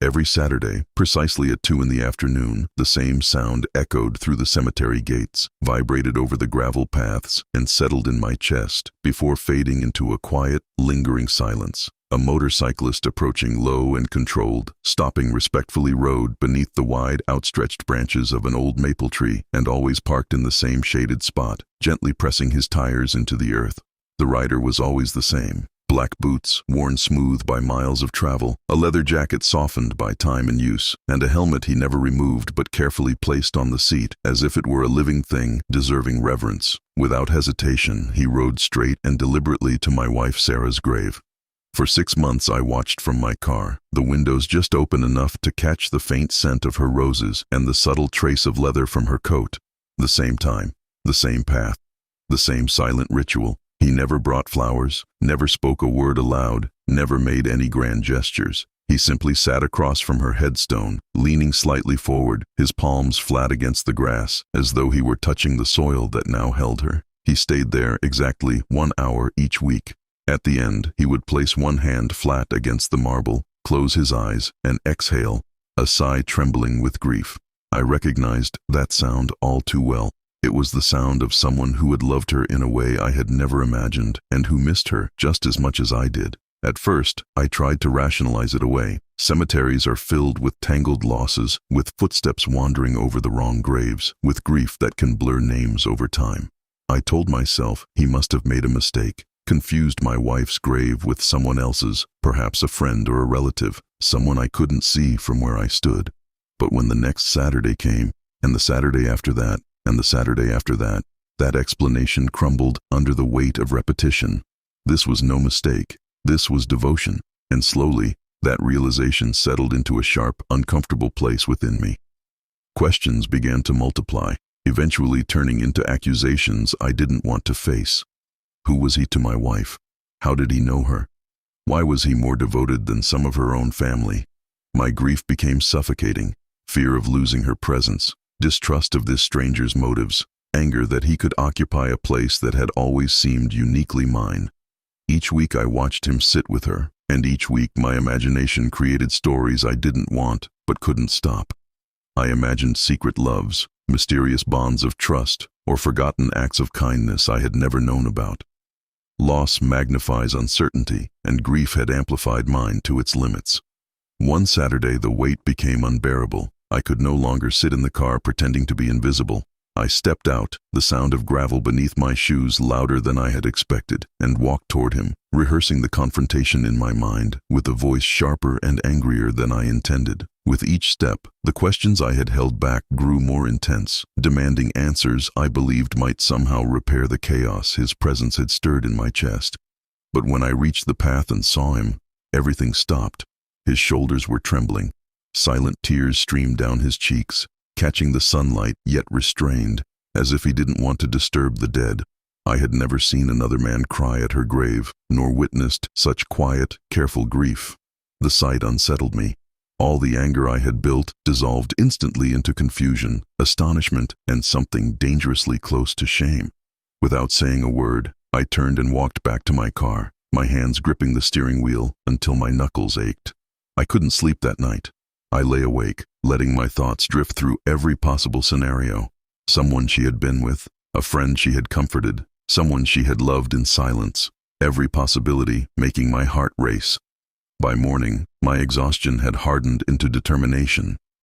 Every Saturday, precisely at 2 in the afternoon, the same sound echoed through the cemetery gates, vibrated over the gravel paths, and settled in my chest, before fading into a quiet, lingering silence. A motorcyclist approaching low and controlled, stopping respectfully rode beneath the wide, outstretched branches of an old maple tree, and always parked in the same shaded spot, gently pressing his tires into the earth. The rider was always the same. Black boots, worn smooth by miles of travel, a leather jacket softened by time and use, and a helmet he never removed but carefully placed on the seat, as if it were a living thing deserving reverence. Without hesitation, he rode straight and deliberately to my wife Sarah's grave. For 6 months I watched from my car, the windows just open enough to catch the faint scent of her roses and the subtle trace of leather from her coat. The same time, the same path, the same silent ritual. He never brought flowers, never spoke a word aloud, never made any grand gestures. He simply sat across from her headstone, leaning slightly forward, his palms flat against the grass, as though he were touching the soil that now held her. He stayed there exactly 1 hour each week. At the end, he would place one hand flat against the marble, close his eyes, and exhale, a sigh trembling with grief. I recognized that sound all too well. It was the sound of someone who had loved her in a way I had never imagined, and who missed her just as much as I did. At first, I tried to rationalize it away. Cemeteries are filled with tangled losses, with footsteps wandering over the wrong graves, with grief that can blur names over time. I told myself he must have made a mistake, confused my wife's grave with someone else's, perhaps a friend or a relative, someone I couldn't see from where I stood. But when the next Saturday came, and the Saturday after that, and the Saturday after that, that explanation crumbled under the weight of repetition. This was no mistake. This was devotion. And slowly, that realization settled into a sharp, uncomfortable place within me. Questions began to multiply, eventually turning into accusations I didn't want to face. Who was he to my wife? How did he know her? Why was he more devoted than some of her own family? My grief became suffocating. Fear of losing her presence, distrust of this stranger's motives, anger that he could occupy a place that had always seemed uniquely mine. Each week I watched him sit with her, and each week my imagination created stories I didn't want but couldn't stop. I imagined secret loves, mysterious bonds of trust, or forgotten acts of kindness I had never known about. Loss magnifies uncertainty, and grief had amplified mine to its limits. One Saturday the weight became unbearable. I could no longer sit in the car pretending to be invisible. I stepped out, the sound of gravel beneath my shoes louder than I had expected, and walked toward him, rehearsing the confrontation in my mind, with a voice sharper and angrier than I intended. With each step, the questions I had held back grew more intense, demanding answers I believed might somehow repair the chaos his presence had stirred in my chest. But when I reached the path and saw him, everything stopped. His shoulders were trembling. Silent tears streamed down his cheeks, catching the sunlight yet restrained, as if he didn't want to disturb the dead. I had never seen another man cry at her grave, nor witnessed such quiet, careful grief. The sight unsettled me. All the anger I had built dissolved instantly into confusion, astonishment, and something dangerously close to shame. Without saying a word, I turned and walked back to my car, my hands gripping the steering wheel until my knuckles ached. I couldn't sleep that night. I lay awake, letting my thoughts drift through every possible scenario. Someone she had been with, a friend she had comforted, someone she had loved in silence. Every possibility making my heart race. By morning, my exhaustion had hardened into determination.